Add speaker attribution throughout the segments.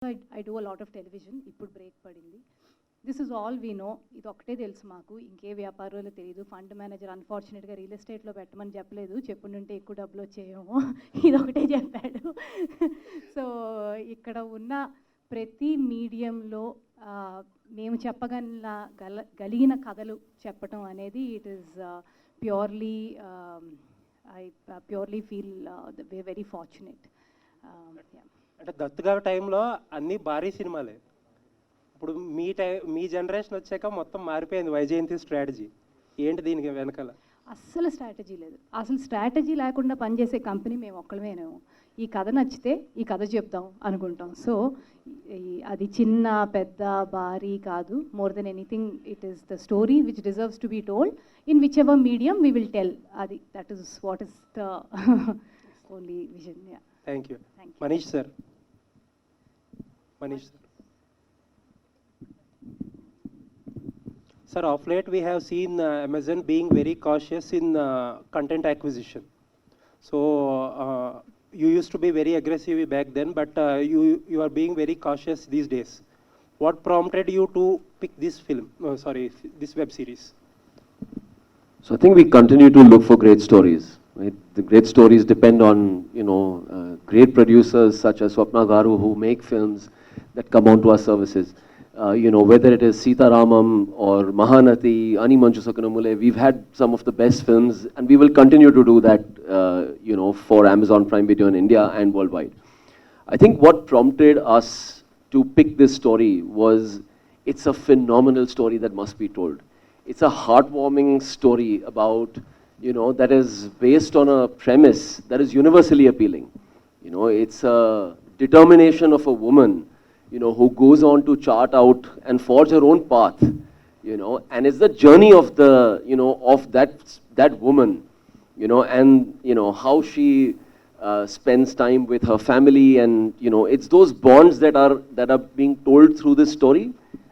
Speaker 1: I do a lot of television. ఇప్పుడు break పడింది. This is all we know. ఇది ఒకటే తెలుసు మాకు, ఇంకే వ్యాపారాలు తెలియదు. ఫండ్ మేనేజర్ అన్ఫార్చునేట్గా రియల్ ఎస్టేట్లో పెట్టమని చెప్పలేదు, చెప్పుంటే ఎక్కువ డబ్బులు వచ్చేయేమో. ఇది ఒకటే చెప్పాడు. సో ఇక్కడ ఉన్న ప్రతి మీడియంలో మేము చెప్పగలిగిన కథలు చెప్పటం అనేది it is purely I purely feel very fortunate.
Speaker 2: అంటే దత్తుగా టైంలో అన్ని భారీ సినిమాలే. ఇప్పుడు మీ జనరేషన్ వచ్చాక మొత్తం మారిపోయింది వైజయంతి స్ట్రాటజీ. ఏంటి దీనికి వెనకాల?
Speaker 1: అస్సలు స్ట్రాటజీ లేదు. అసలు స్ట్రాటజీ లేకుండా పనిచేసే కంపెనీ మేము ఒక్కళ్ళమేనేమో. ఈ కథ నచ్చితే ఈ కథ చెప్దాం అనుకుంటాం. సో అది చిన్న పెద్ద భారీ కాదు. More than anything it is the story which deserves to be told in whichever medium we will tell. అది that is what is the only vision.
Speaker 2: Thank you. Manish sir. Manish sir. Sir, of late we have seen Amazon being very cautious in content acquisition. So you used to be very aggressive back then, but you are being very cautious these days. What prompted you to pick this film? This web series?
Speaker 3: So I think we continue to look for great stories. Right? The great stories depend on great producers such as Swapna Garu who make films that come onto our services. Whether it is Sita Ramam or Mahanati, Ani Manchu Sakanamule, we've had some of the best films, and we will continue to do that, for Amazon Prime Video in India and worldwide. I think what prompted us to pick this story was it's a phenomenal story that must be told. It's a heartwarming story about, that is based on a premise that is universally appealing. It's a determination of a woman who goes on to chart out and forge her own path, and it's the journey of the, of that woman, and, how she spends time with her family, and, it's those bonds that are being told through this story.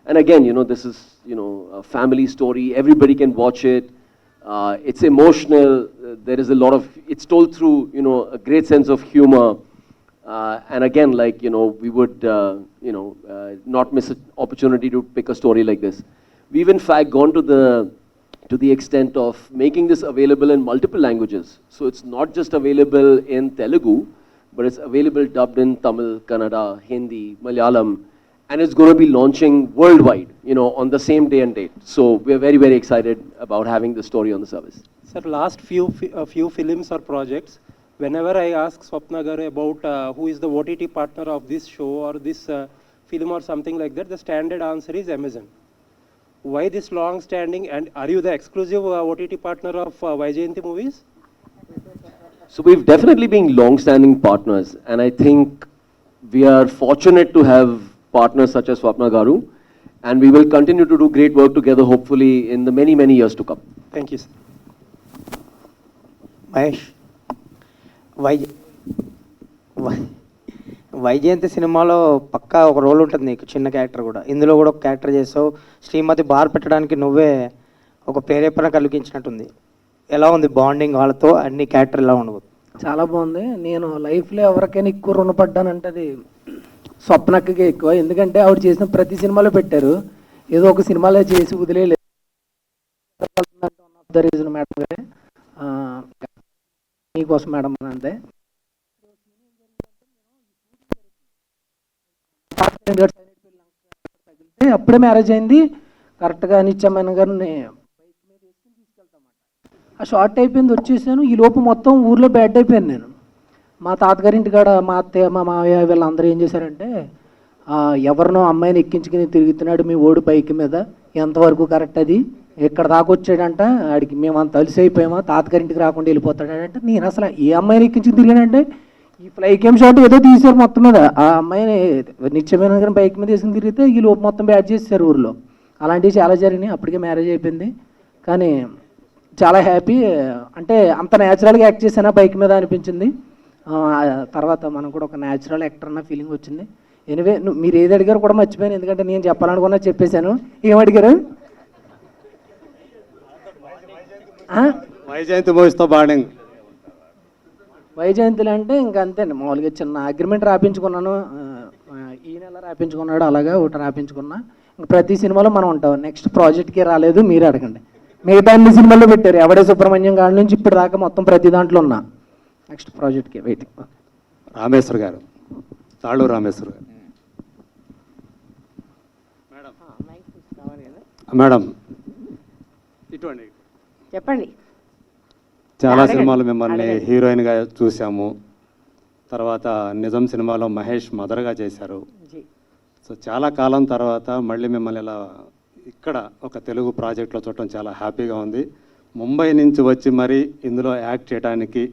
Speaker 3: And again, this is, a family story. Everybody can watch it. It's emotional. There is a lot of, it's told through, a great sense of humor. And again, we would, not miss an opportunity to pick a story like this. We've in fact gone to the extent of making this available in multiple languages. So it's not just available in Telugu, but it's available dubbed in Tamil, Kannada, Hindi, Malayalam, and it's going to be launching worldwide, on the same day and date. So we're very, very excited about having the story on the service.
Speaker 2: Sir, last few films or projects, whenever I ask Swapna Garu about who is the OTT partner of this show or this film or something like that, the standard answer is Amazon. Why this long standing, and are you the exclusive OTT partner of Vaijayanti movies?
Speaker 3: So we've definitely been long-standing partners, and I think we are fortunate to have partners such as Swapna Garu, and we will continue to do great work together, hopefully in the many, many years to come.
Speaker 2: Thank you, sir.
Speaker 4: Mahesh, Vyjayanthi సినిమాలో పక్కా ఒక role ఉంటుంది నీకు, చిన్న character కూడా. ఇందులో కూడా ఒక character చేసావు. శ్రీమతి బార్ పెట్టడానికి నువ్వే ఒక ప్రేరేపణ కలిగించినట్టుంది. ఎలా ఉంది బాండింగ్ వాళ్ళతో? అన్ని క్యారెక్టర్ ఎలా ఉండవు?
Speaker 5: చాలా బాగుంది. నేను లైఫ్లో ఎవరికైనా ఎక్కువ రుణపడ్డానంటే అది స్వప్నకి ఎక్కువ. ఎందుకంటే ఆవిడ చేసిన ప్రతి సినిమాలో పెట్టారు, ఏదో ఒక సినిమాలో చేసి వదిలేదు. ద రీజన్ మేడం మీకోసం మేడం అంతే. అప్పుడే మ్యారేజ్ అయింది కరెక్ట్గా. నిత్య మేనన్ గారిని బైక్ మీద వేసుకుని తీసుకెళ్తామాట. ఆ షార్ట్ అయిపోయింది, వచ్చేసాను. ఈ లోపు మొత్తం ఊర్లో బ్యాడ్ అయిపోయాను నేను. మా తాతగారింటి కాడ మా అత్తయ్య మా మావయ్య వీళ్ళందరూ ఏం చేశారంటే, ఎవరినో అమ్మాయిని ఎక్కించుకుని తిరుగుతున్నాడు మీ ఓడి బైక్ మీద, ఎంతవరకు కరెక్ట్ అది, ఎక్కడ దాకా వచ్చాడంట, ఆడికి మేము అంత అలసి అయిపోయామా, తాతగారింటికి రాకుండా వెళ్ళిపోతాడంటే. నేను అసలు ఏ అమ్మాయిని ఎక్కించుకుని తిరిగానంటే, ఈ ఫ్లై కేమ్ షాట్ ఏదో తీశారు మొత్తం మీద. ఆ అమ్మాయిని నిత్యమైన గారిని బైక్ మీద వేసుకుని తిరిగితే ఈ లోపు మొత్తం బ్యాడ్ చేశారు ఊర్లో. అలాంటివి చాలా జరిగినాయి. అప్పటికే మ్యారేజ్ అయిపోయింది, కానీ చాలా హ్యాపీ. అంటే అంత న్యాచురల్గా యాక్ట్ చేశానా బైక్ మీద అనిపించింది. తర్వాత మనం కూడా ఒక న్యాచురల్ యాక్టర్ అన్న ఫీలింగ్ వచ్చింది. ఎనివే మీరు ఏది అడిగారు కూడా మర్చిపోయాను, ఎందుకంటే నేను చెప్పాలనుకున్నా చెప్పేశాను. ఏమడిగారు?
Speaker 6: వైజయంతి మూవీస్తో బాండింగ్
Speaker 5: వైజయంతులు అంటే ఇంకా అంతే అండి, మామూలుగా చిన్న అగ్రిమెంట్ రాపించుకున్నాను, ఈ నెల రాపించుకున్నాడు, అలాగా ఒకటి రాపించుకున్నా. ఇంకా ప్రతి సినిమాలో మనం ఉంటాం. నెక్స్ట్ ప్రాజెక్ట్కి రాలేదు, మీరే అడగండి. మిగతా అన్ని సినిమాల్లో పెట్టారు, ఎవడే సుబ్రహ్మణ్యం గారి నుంచి ఇప్పుడు దాకా మొత్తం ప్రతి దాంట్లో ఉన్నా. నెక్స్ట్ ప్రాజెక్ట్కి వెయిటింగ్.
Speaker 6: రామేశ్వర్ గారు, తాళూరు రామేశ్వర్ గారు. మేడం ఇటువంటి
Speaker 7: చెప్పండి.
Speaker 6: చాలా సినిమాలు మిమ్మల్ని హీరోయిన్గా చూసాము. తర్వాత నిజం సినిమాలో మహేష్ మదర్గా చేశారు. సో చాలా కాలం తర్వాత మళ్ళీ మిమ్మల్ని ఇలా ఇక్కడ ఒక తెలుగు ప్రాజెక్ట్లో చూడటం చాలా హ్యాపీగా ఉంది. ముంబై నుంచి వచ్చి మరీ ఇందులో యాక్ట్ చేయడానికి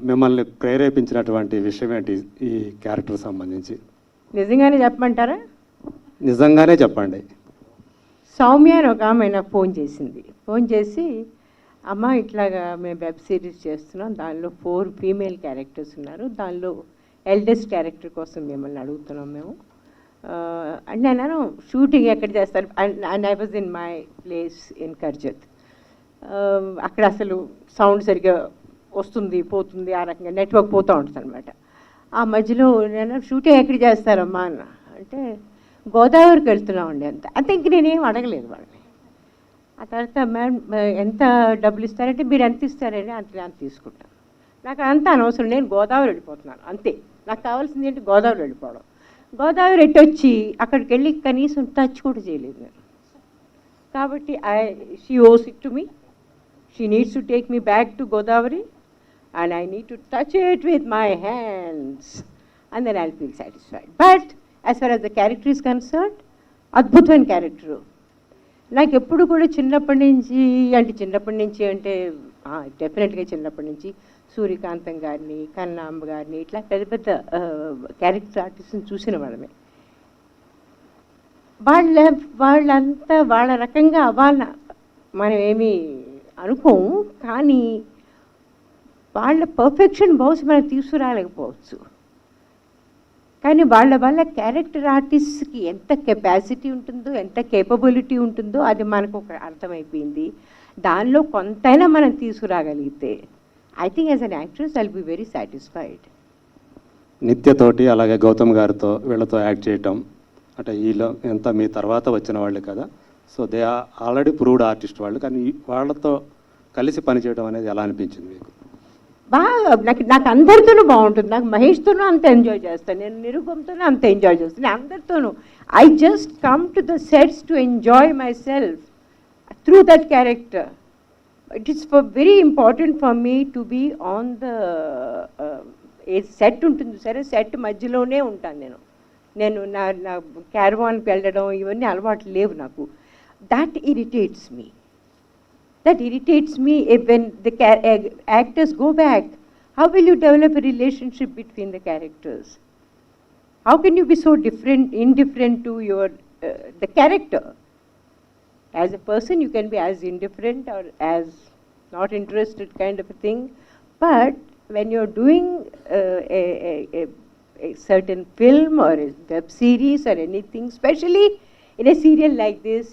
Speaker 6: మిమ్మల్ని ప్రేరేపించినటువంటి విషయం ఏంటి ఈ క్యారెక్టర్ సంబంధించి?
Speaker 7: నిజంగానే చెప్పమంటారా?
Speaker 6: నిజంగానే చెప్పండి.
Speaker 7: సౌమ్య అని ఒక ఆమె నాకు ఫోన్ చేసి అమ్మ ఇట్లాగా మేము వెబ్ సిరీస్ చేస్తున్నాం, దానిలో 4 ఫీమేల్ క్యారెక్టర్స్ ఉన్నారు, దానిలో ఎల్డెస్ట్ క్యారెక్టర్ కోసం మిమ్మల్ని అడుగుతున్నాం మేము. అండ్ నేను షూటింగ్ ఎక్కడ చేస్తారు, and I was in my place in Karjat. అక్కడ అసలు సౌండ్ సరిగ్గా వస్తుంది పోతుంది, ఆ రకంగా నెట్వర్క్ పోతూ ఉంటుంది అనమాట. ఆ మధ్యలో నేను షూటింగ్ ఎక్కడ చేస్తారమ్మా అన్న అంటే గోదావరికి వెళ్తున్నామండి అంతే ఇంక నేనేం అడగలేదు వాళ్ళని. ఆ తర్వాత మ్యామ్ ఎంత డబ్బులు ఇస్తారంటే మీరు ఎంత ఇస్తారని అంత తీసుకుంటాను, నాకు అంత అనవసరం, నేను గోదావరి వెళ్ళిపోతున్నాను అంతే, నాకు కావాల్సింది ఏంటి గోదావరి వెళ్ళిపోవడం. గోదావరి ఎట్టొచ్చి అక్కడికి వెళ్ళి కనీసం టచ్ కూడా చేయలేదు నేను. కాబట్టి షీ ఓస్ it to me, she needs to take me back to Godavari and I need to touch it with my hands and then I'll feel satisfied. But as far as the character is concerned, అద్భుతమైన character. నాకు ఎప్పుడు కూడా చిన్నప్పటి నుంచి అంటే డెఫినెట్గా చిన్నప్పటి నుంచి సూర్యకాంతం గారిని, కన్నాంబ గారిని, ఇట్లా పెద్ద పెద్ద క్యారెక్టర్ ఆర్టిస్ట్ని చూసిన వాళ్ళమే. వాళ్ళంతా వాళ్ళ రకంగా అవ్వాలన్న మనం ఏమీ అనుకోము, కానీ వాళ్ళ పర్ఫెక్షన్ బహుశా మనం తీసుకురాలేకపోవచ్చు. కానీ వాళ్ళ క్యారెక్టర్ ఆర్టిస్ట్కి ఎంత కెపాసిటీ ఉంటుందో, ఎంత కేపబిలిటీ ఉంటుందో అది మనకు ఒక అర్థమైపోయింది. దానిలో కొంతైనా మనం తీసుకురాగలిగితే I think as an actress I will be very satisfied.
Speaker 6: నిత్యతోటి అలాగే గౌతమ్ గారితో వీళ్ళతో యాక్ట్ చేయటం అంటే వీళ్ళు ఎంత మీ తర్వాత వచ్చిన వాళ్ళు కదా, so they are already proved artist వాళ్ళు, కానీ వాళ్ళతో కలిసి పనిచేయడం అనేది ఎలా అనిపించింది మీకు?
Speaker 7: బాగా నాకు అందరితోనూ బాగుంటుంది. నాకు మహేష్తోనూ అంత ఎంజాయ్ చేస్తాను, నేను నిరూపంతోనూ అంత ఎంజాయ్ చేస్తాను, నేను అందరితోనూ. I just come to the sets to enjoy myself through that character. It is very important for me to be on the set ఉంటుంది సరే, సెట్ మధ్యలోనే ఉంటాను నేను నా క్యారవాన్కి వెళ్ళడం ఇవన్నీ అలవాట్లు లేవు నాకు. That irritates me. That irritates me when the actors go back. How will you develop a relationship between the characters? How can you be so indifferent to the character? As a person, you can be as indifferent or as not interested kind of a thing. But when you're doing a certain film or a web series or anything, especially in a serial like this,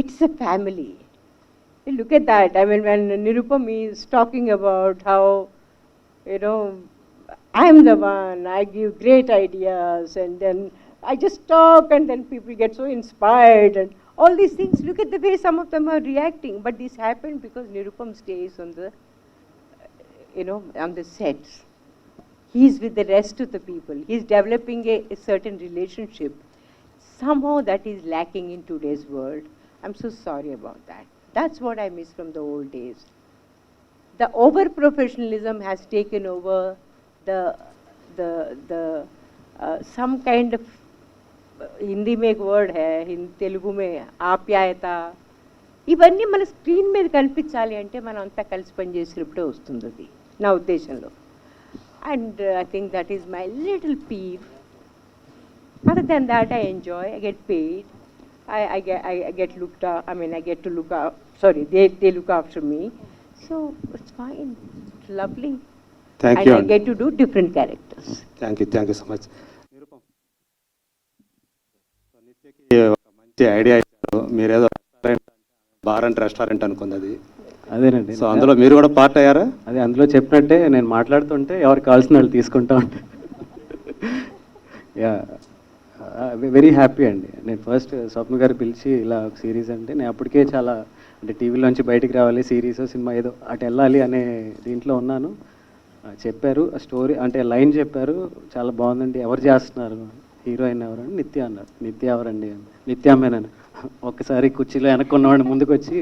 Speaker 7: it's a family. You look at that. I mean, when Nirupam is talking about how, I'm the one, I give great ideas, and then I just talk, and then people get so inspired, and all these things. Look at the way some of them are reacting. But this happened because Nirupam stays on the, on the sets. He's with the rest of the people. He's developing a certain relationship. Somehow that is lacking in today's world. I'm so sorry about that. That's what I miss from the old days. The over-professionalism has taken over the some kind of, Hindi में एक word है, Telugu में ఆప్యాయత, ఇవన్నీ మన screen మీద కనిపించాలి అంటే మనం అంతా కలిసి పనిచేసినప్పుడే వస్తుంది అది నా ఉద్దేశంలో. And I think that is my little peeve. Other than that, I enjoy, I get paid. I get looked up. I mean, I get to look up. Sorry, they look after me, so it's fine. It's lovely.
Speaker 6: Thank you.
Speaker 7: I get to do different characters.
Speaker 6: Thank you so much. Nirupam, నిత్యకి ఒక మంచి idea ఇచ్చారు. మీరేదో restaurant, bar and restaurant అనుకున్నది.
Speaker 8: అదేనండి.
Speaker 6: So అందులో మీరు కూడా part అయ్యారా?
Speaker 8: అదే అందులో చెప్పినట్టే నేను మాట్లాడుతుంటే ఎవరికి కావాల్సిన వాళ్ళు తీసుకుంటా ఉంటాను. యా, వెరీ హ్యాపీ అండి. నేను ఫస్ట్ స్వప్న గారు పిలిచి ఇలా ఒక సిరీస్ అంటే నేను అప్పటికే చాలా అంటే టీవీలోంచి బయటికి రావాలి, సిరీస్ సినిమా ఏదో అటు వెళ్ళాలి అనే దీంట్లో ఉన్నాను. చెప్పారు స్టోరీ అంటే లైన్ చెప్పారు, చాలా బాగుందండి. ఎవరు చేస్తున్నారు, హీరోయిన్ ఎవరండి? నిత్య అన్నారు. నిత్య ఎవరండి? నిత్య మేనన్. ఒక్కసారి కుర్చీలో వెనక్కున్నవాడిని ముందుకు వచ్చి,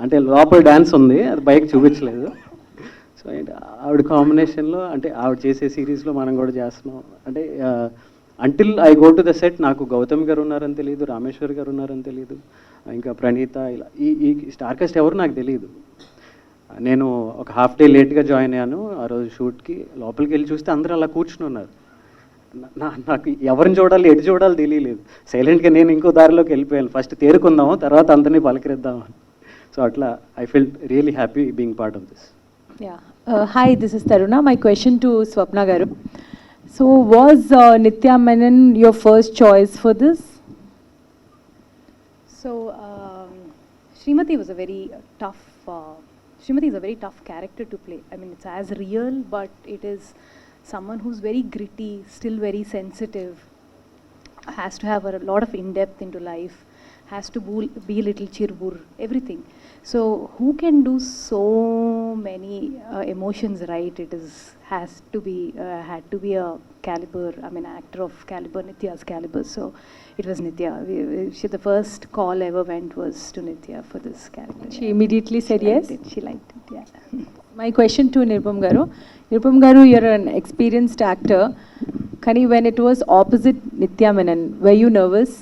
Speaker 8: అంటే లోపల డ్యాన్స్ ఉంది, అది బయటకు చూపించలేదు. సో ఆవిడ కాంబినేషన్లో అంటే ఆవిడ చేసే సిరీస్లో మనం కూడా చేస్తున్నాం. అంటే until I go to the set నాకు గౌతమ్ గారు ఉన్నారని తెలియదు, రామేశ్వర్ గారు ఉన్నారని తెలియదు, ఇంకా ప్రణీత, ఇలా ఈ స్టార్ కాస్ట్ ఎవరు నాకు తెలియదు. నేను ఒక హాఫ్ డే లేట్గా జాయిన్ అయ్యాను ఆ రోజు షూట్కి. లోపలికి వెళ్ళి చూస్తే అందరూ అలా కూర్చుని ఉన్నారు. నాకు ఎవరిని చూడాలి, ఎటు చూడాలి తెలియలేదు. సైలెంట్గా నేను ఇంకో దారిలోకి వెళ్ళిపోయాను. ఫస్ట్ తేరుకుందాము, తర్వాత అందరినీ పలకరిద్దాము. So atla, I felt really happy being part of this.
Speaker 9: Yeah. Hi, this is Taruna. My question to Swapna Garu. So was Nithya Menen your first choice for this?
Speaker 1: So Srimathi was a very tough. Srimathi is a very tough character to play. I mean, it's as real, but it is someone who's very gritty, still very sensitive, has to have a lot of in-depth into life, has to be a little chirbur, everything. So who can do so many emotions right? It is had to be a caliber, I mean actor of caliber, Nithya's caliber. So it was Nithya. The first call ever went was to Nithya for this character.
Speaker 9: She immediately said yes?
Speaker 1: She liked it, yeah.
Speaker 9: My question to Nirupam Garu. Nirupam Garu, you're an experienced actor. Kani, when it was opposite Nithya Menen, were you nervous?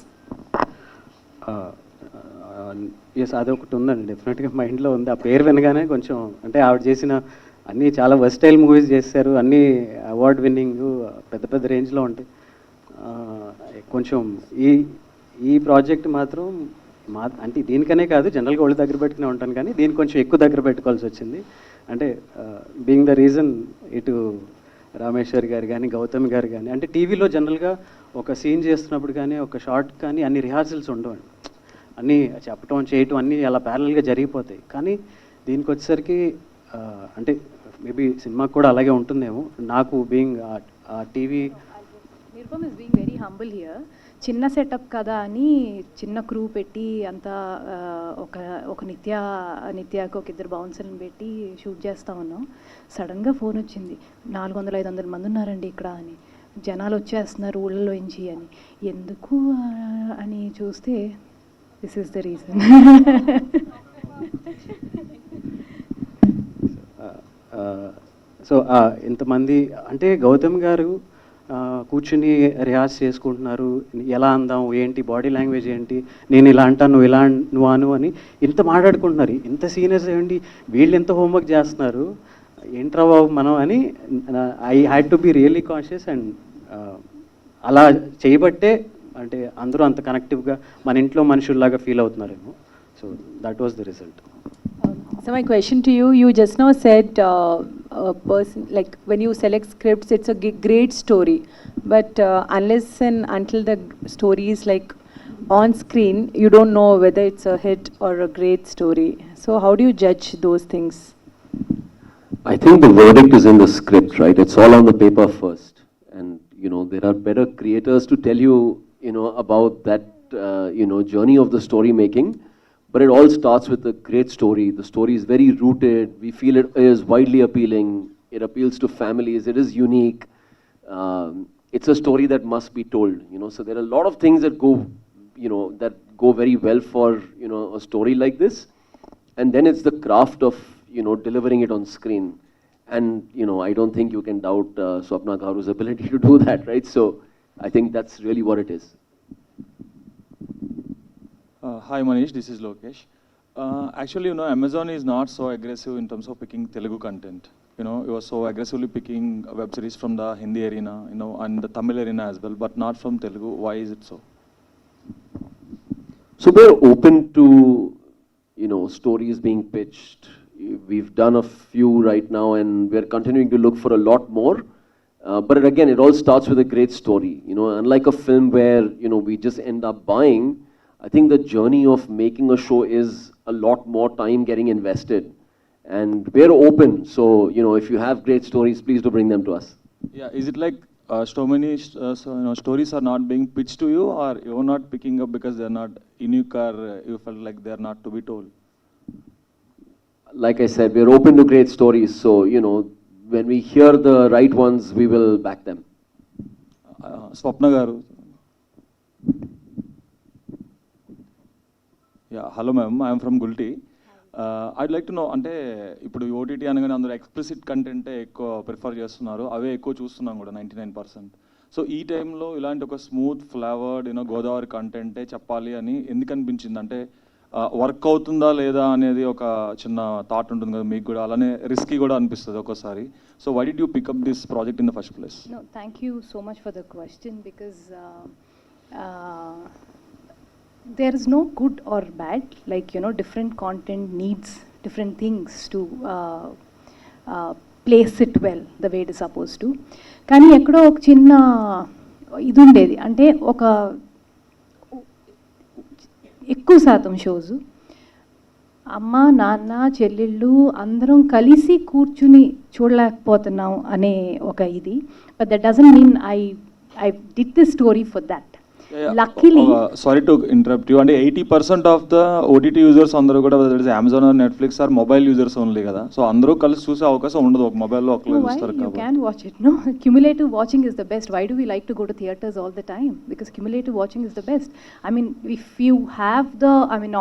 Speaker 8: Yes, అదొకటి ఉందండి, డెఫినెట్గా మైండ్లో ఉంది. ఆ పేరు వినగానే కొంచెం అంటే ఆవిడ చేసిన అన్నీ చాలా వర్స్టైల్ మూవీస్ చేశారు, అన్నీ అవార్డ్ విన్నింగ్ పెద్ద పెద్ద రేంజ్లో ఉంటాయి. కొంచెం ఈ ప్రాజెక్ట్ మాత్రం అంటే దీనికనే కాదు, జనరల్గా ఒళ్ళు దగ్గర పెట్టుకునే ఉంటాను, కానీ దీనికి కొంచెం ఎక్కువ దగ్గర పెట్టుకోవాల్సి వచ్చింది. అంటే బీయింగ్ ద రీజన్ ఇటు రామేశ్వర్ గారు కానీ గౌతమ్ గారు కానీ, అంటే టీవీలో జనరల్గా ఒక సీన్ చేస్తున్నప్పుడు కానీ ఒక షార్ట్ కానీ అన్ని రిహార్సల్స్ ఉండవండి, అన్నీ చెప్పటం చేయటం అన్నీ అలా ప్యారల్గా జరిగిపోతాయి. కానీ దీనికి వచ్చేసరికి అంటే మేబీ సినిమాకి కూడా అలాగే ఉంటుందేమో. నాకు being TV
Speaker 1: Nirupam is being very humble here. చిన్న సెటప్ కదా అని చిన్న క్రూ పెట్టి అంతా ఒక నిత్యాకు ఒక ఇద్దరు బౌన్సర్ని పెట్టి షూట్ చేస్తా ఉన్నాం. సడన్గా ఫోన్ వచ్చింది, 400-500 మంది ఉన్నారండి ఇక్కడ అని, జనాలు వచ్చేస్తున్నారు ఊళ్ళలోంచి అని. ఎందుకు అని చూస్తే this is the reason.
Speaker 8: So ఇంతమంది అంటే గౌతమ్ గారు కూర్చుని రిహార్స్ చేసుకుంటున్నారు, ఎలా అందాం ఏంటి, బాడీ లాంగ్వేజ్ ఏంటి, నేను ఇలా అంటాను నువ్వు ఇలా నువ్వు అను అని ఇంత మాట్లాడుకుంటున్నారు. ఇంత సీనియర్స్ ఏంటి, వీళ్ళు ఎంత హోంవర్క్ చేస్తున్నారు, ఏంట్రా బాబు మనం అని I had to be really conscious. And అలా చేయబట్టే అంటే అందరూ అంత కనెక్టివ్గా మన ఇంట్లో మనుషుల్లాగా ఫీల్ అవుతున్నారేమో. So that was the result.
Speaker 9: So my question to you, you just now said a person, like when you select scripts, it's a great story, but unless and until the story is like on screen, you don't know whether it's a hit or a great story. So how do you judge those things?
Speaker 3: I think the verdict is in the script, right? It's all on the paper first. And, you know, there are better creators to tell you, you know, about that, journey of the story making. But it all starts with a great story. The story is very rooted. We feel it is widely appealing. It appeals to families. It is unique. It's a story that must be told, you know. So there are a lot of things that go very well for, a story like this. And then it's the craft of, delivering it on screen. And, I don't think you can doubt Swapna Garu's ability to do that, right? So I think that's really what it is.
Speaker 10: Hi Manish, this is Lokesh. Actually, Amazon is not so aggressive in terms of picking Telugu content. It was so aggressively picking web series from the Hindi arena, and the Tamil arena as well, but not from Telugu. Why is it so?
Speaker 3: So we're open to, stories being pitched. We've done a few right now, and we're continuing to look for a lot more. But again, it all starts with a great story. Unlike a film where, we just end up buying, I think the journey of making a show is a lot more time getting invested. And we're open, so, you know, if you have great stories, please do bring them to us.
Speaker 10: Yeah, is it like so many stories are not being pitched to you, or you're not picking up because they're not unique, or you felt like they're not to be told?
Speaker 3: Like I said, we're open to great stories, so, you know, when we hear the right ones, we will back them.
Speaker 10: Swapna garu. Yeah, hello ma'am, I am from Gulti. I'd like to know, అంటే ఇప్పుడు OTT అనగానే అందరూ explicit కంటెంటే ఎక్కువ prefer చేస్తున్నారు, అవే ఎక్కువ చూస్తున్నాం కూడా 99%. So ఈ టైంలో ఇలాంటి ఒక స్మూత్ ఫ్లేవర్డ్ గోదావరి కంటెంటే చెప్పాలి అని ఎందుకు అనిపించింది? అంటే వర్క్ అవుతుందా లేదా అనేది ఒక చిన్న థాట్ ఉంటుంది కదా మీకు కూడా, అలానే రిస్కీ కూడా అనిపిస్తుంది ఒక్కోసారి. So why did you pick up this project in the first place?
Speaker 1: No, thank you so much for the question, because there is no good or bad, like different content needs different things to place it well the way it is supposed to. కానీ ఎక్కడో ఒక చిన్న ఇది ఉండేది, అంటే ఒక ఎక్కువ శాతం షోస్ అమ్మ నాన్న చెల్లెళ్ళు అందరం కలిసి కూర్చుని చూడలేకపోతున్నాం అనే ఒక ఇది. But that doesn't mean I did this story for that. Luckily,
Speaker 10: sorry to interrupt you. And 80% of the OTT users అందరూ కూడా whether it is Amazon or Netflix are mobile users only కదా. సో అందరూ కలిసి చూసే అవకాశం ఉండదు, ఒక మొబైల్లో ఒకళ్ళు చూస్తారు
Speaker 1: you
Speaker 10: కాబట్టి.
Speaker 1: can watch it. No, cumulative watching is the best. Why do we like to go to theaters all the time? Because cumulative watching is the best. I mean, if you have the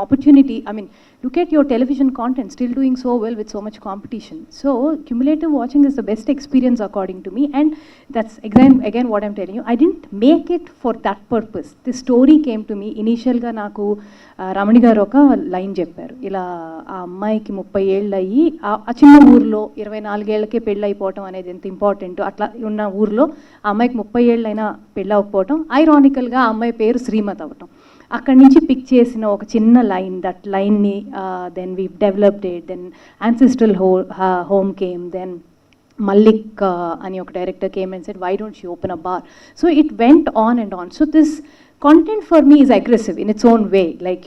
Speaker 1: opportunity, look at your television content still doing so well with so much competition. So cumulative watching is the best experience according to me, and that's again what I'm telling you. I didn't make it for that purpose. This story came to me initial గా నాకు రమణి గారు ఒక line చెప్పారు, ఇలా ఆ అమ్మాయికి 30 ఏళ్ళు అయ్యి ఆ చిన్న ఊర్లో 24 ఏళ్ళకే పెళ్ళి అయిపోవటం అనేది ఎంత ఇంపార్టెంట్, అట్లా ఉన్న ఊర్లో ఆ అమ్మాయికి 30 ఏళ్ళు అయినా పెళ్ళి అవ్వకపోవటం, ఐరానికల్గా ఆ అమ్మాయి పేరు శ్రీమతి అవ్వటం. అక్కడి నుంచి పిక్ చేసిన ఒక చిన్న లైన్, దట్ లైన్ని then we developed it, then ancestral home came, then Malik ani oka director came and said, why don't you open a bar? So it went on and on. So this content for me is aggressive in its own way. Like,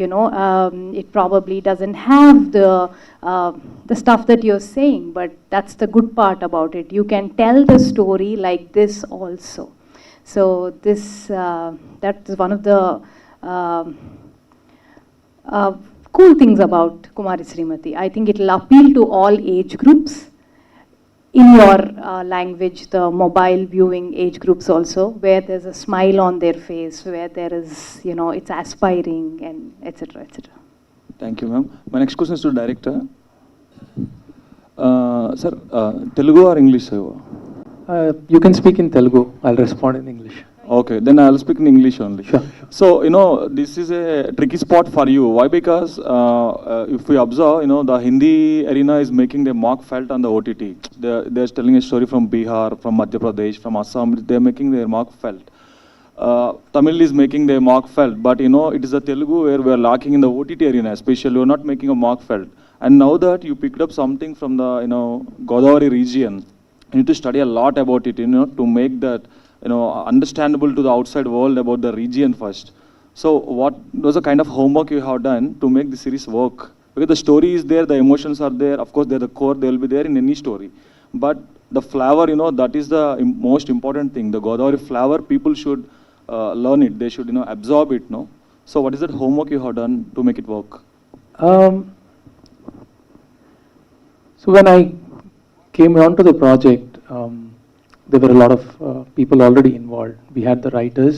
Speaker 1: it probably doesn't have the stuff that you're saying, but that's the good part about it. You can tell the story like this also. So this, that is one of the cool things about Kumari Srimathi. I think it will appeal to all age groups. In your language, the mobile viewing age groups also, where there's a smile on their face, where there is, it's aspiring, and etc. etc.
Speaker 10: Thank you, ma'am. My next question is to director. Sir, Telugu or English?
Speaker 5: You can speak in Telugu. I'll respond in English.
Speaker 10: Okay, then I'll speak in English only.
Speaker 5: Sure.
Speaker 10: So, this is a tricky spot for you. Why? Because if we observe, the Hindi arena is making their mark felt on the OTT. They're telling a story from Bihar, from Madhya Pradesh, from Assam. They're making their mark felt. Tamil is making their mark felt, but it is the Telugu where we're lacking in the OTT arena, especially. We're not making a mark felt. And now that you picked up something from the Godavari region, you need to study a lot about it, to make that understandable to the outside world about the region first. So what was the kind of homework you have done to make the series work? Because the story is there, the emotions are there, of course they're the core, they will be there in any story. But the flavor, that is the most important thing. The Godavari flavor, people should learn it, they should absorb it. No? So what is that homework you have done to make it work?
Speaker 5: So when I came on to the project, there were a lot of people already involved. We had the writers,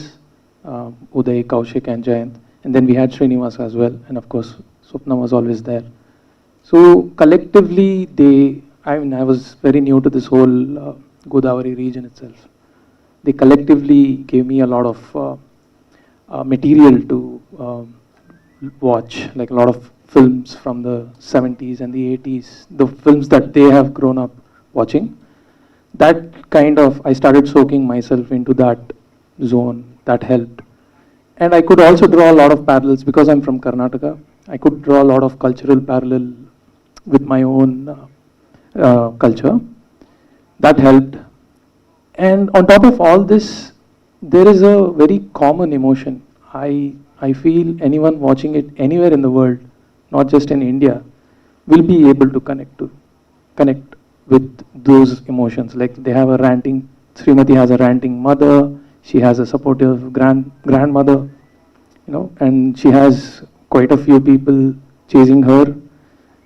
Speaker 5: Uday, Kaushik and Jayant, and then we had Srinivas as well, and of course Swapna was always there. So collectively I was very new to this whole Godavari region itself. They collectively gave me a lot of material to watch, like a lot of films from the 70s and the 80s, the films that they have grown up watching. That kind of, I started soaking myself into that zone. That helped. And I could also draw a lot of parallels because I'm from Karnataka. I could draw a lot of cultural parallel with my own culture. That helped. And on top of all this, there is a very common emotion. I feel anyone watching it anywhere in the world, not just in India, will be able to connect to. connect with those emotions. Like they have a ranting, Srimati has a ranting mother, she has a supportive grandmother, you know, and she has quite a few people chasing her.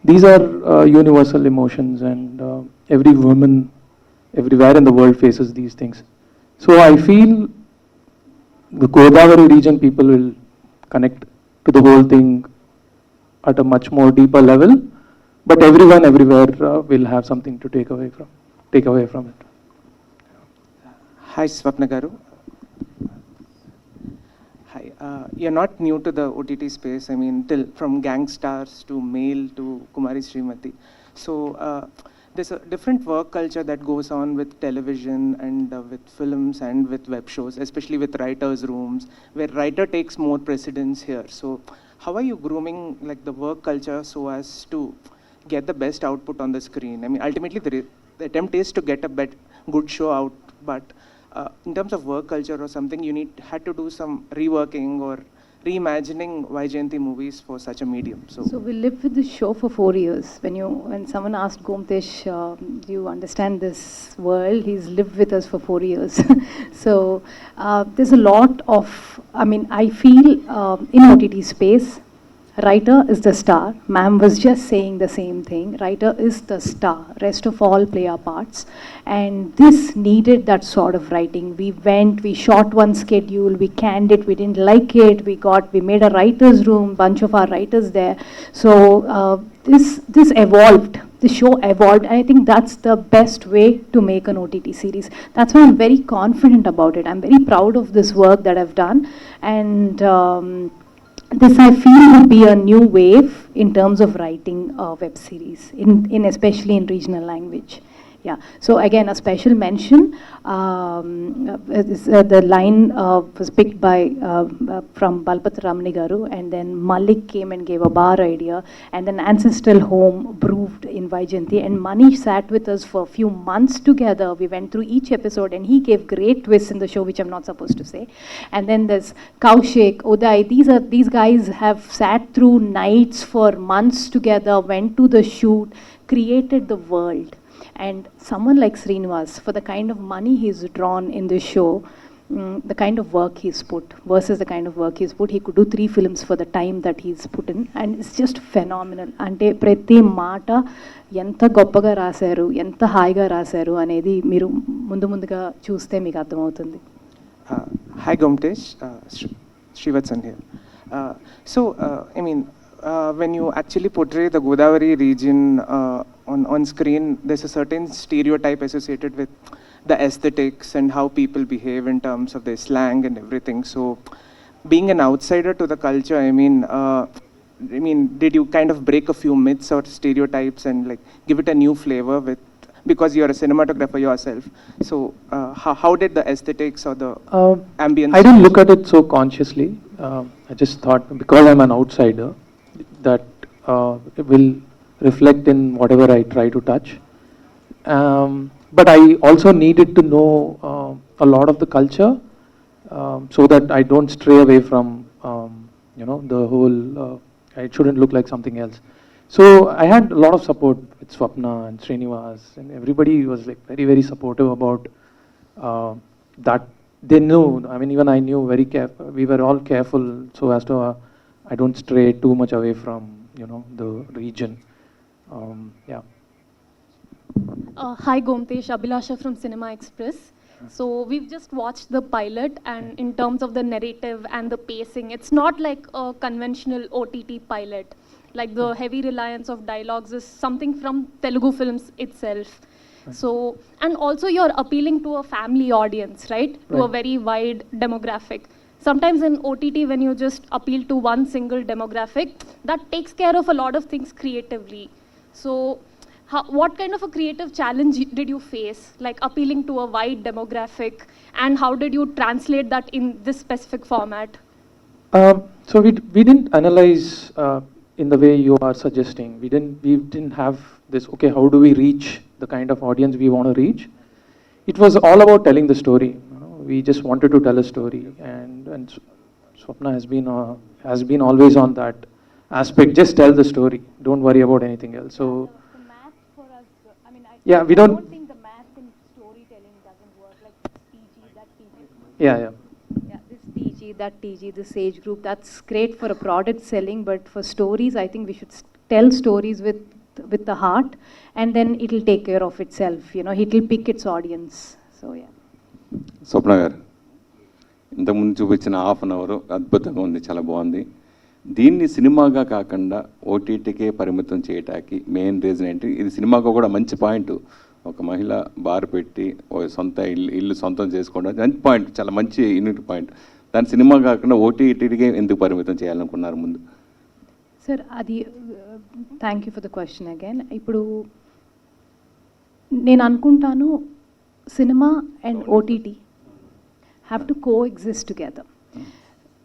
Speaker 5: These are universal emotions, and every woman everywhere in the world faces these things. So I feel the Godavari region people will connect to the whole thing at a much more deeper level, but everyone everywhere will have something to take away from it.
Speaker 11: Hi, Swapna Garu. Hi. You're not new to the OTT space. I mean, from Gangstars to Mail to Kumari Srimathi. So there's a different work culture that goes on with television and with films and with web shows, especially with writers' rooms, where writer takes more precedence here. So how are you grooming like the work culture so as to get the best output on the screen? I mean, ultimately the attempt is to get a good show out, but in terms of work culture or something, you had to do some reworking or reimagining Vaijayanti movies for such a medium.
Speaker 1: So we lived with this show for 4 years. When someone asked Gomtesh, do you understand this world? He's lived with us for 4 years. So there's a lot of, I feel in OTT space, writer is the star. Ma'am was just saying the same thing. Writer is the star. Rest of all play our parts. And this needed that sort of writing. We shot one schedule, we canned it, we didn't like it, we made a writer's room, bunch of our writers there. So this evolved. The show evolved, and I think that's the best way to make an OTT series. That's why I'm very confident about it. I'm very proud of this work that I've done. And this I feel would be a new wave in terms of writing web series, especially in regional language. Yeah. So again, a special mention. The line was picked by from Balpat Ramani Garu, and then Malik came and gave a bar idea, and then Ancestral Home proved in Vaijayanti, and Manish sat with us for a few months together. We went through each episode, and he gave great twists in the show, which I'm not supposed to say. And then there's Kaushik, Uday. These guys have sat through nights for months together, went to the shoot, created the world. And someone like Srinivas, for the kind of money he's drawn in this show, the kind of work he's put versus the kind of work he's put, he could do 3 films for the time that he's put in, and it's just phenomenal. Ante prati maata enta goppaga rasaru, enta haiga rasaru anedi meeru munduga chuste meeku ardhamautundi.
Speaker 11: Hi Gomtesh, Srivatsan here. When you actually portray the Godavari region on screen, there's a certain stereotype associated with the aesthetics and how people behave in terms of their slang and everything. So being an outsider to the culture, did you kind of break a few myths or stereotypes and like give it a new flavor because you're a cinematographer yourself? So how did the aesthetics or the ambience?
Speaker 5: I didn't look at it so consciously. I just thought, because I'm an outsider, that it will reflect in whatever I try to touch. But I also needed to know a lot of the culture so that I don't stray away from, the whole, it shouldn't look like something else. So I had a lot of support with Swapna and Srinivas, and everybody was like very, very supportive about that. They knew, even I knew we were all careful so as to, I don't stray too much away from, the region. Yeah.
Speaker 12: Hi Gomtesh, Abhilasha from Cinema Express. So we've just watched the pilot, and in terms of the narrative and the pacing, it's not like a conventional OTT pilot. Like the heavy reliance of dialogues is something from Telugu films itself. So, and also you're appealing to a family audience, right? To a very wide demographic. Sometimes in OTT, when you just appeal to one single demographic, that takes care of a lot of things creatively. So what kind of a creative challenge did you face, like appealing to a wide demographic, and how did you translate that in this specific format?
Speaker 5: So we didn't analyze in the way you are suggesting. We didn't have this, okay, how do we reach the kind of audience we want to reach? It was all about telling the story. We just wanted to tell a story, and Swapna has been always on that aspect. Just tell the story. Don't worry about anything else. So
Speaker 1: the math for us,
Speaker 5: Yeah, we don't.
Speaker 1: think the math in storytelling doesn't work like this TG, that TG.
Speaker 5: Yeah.
Speaker 1: Yeah, this TG, that TG, this age group, that's great for a product selling, but for stories, I think we should tell stories with the heart, and then it'll take care of itself, it'll pick its audience. So, yeah.
Speaker 13: స్వప్న గారు, ఇంతకుముందు చూపించిన half an hour అద్భుతంగా ఉంది, చాలా బాగుంది. దీన్ని సినిమాగా కాకుండా ఓటీటీకే పరిమితం చేయటానికి మెయిన్ రీజన్ ఏంటి? ఇది సినిమాగా కూడా మంచి పాయింట్. ఒక మహిళ బార్ పెట్టి సొంత ఇల్లు సొంతం చేసుకోవడం మంచి పాయింట్, చాలా మంచి యూనిట్ పాయింట్. దాని సినిమా కాకుండా ఓటీటీకే ఎందుకు పరిమితం చేయాలనుకున్నారు ముందు?
Speaker 1: సార్, అది thank you for the question again. ఇప్పుడు నేను అనుకుంటాను cinema and OTT have to co exist together.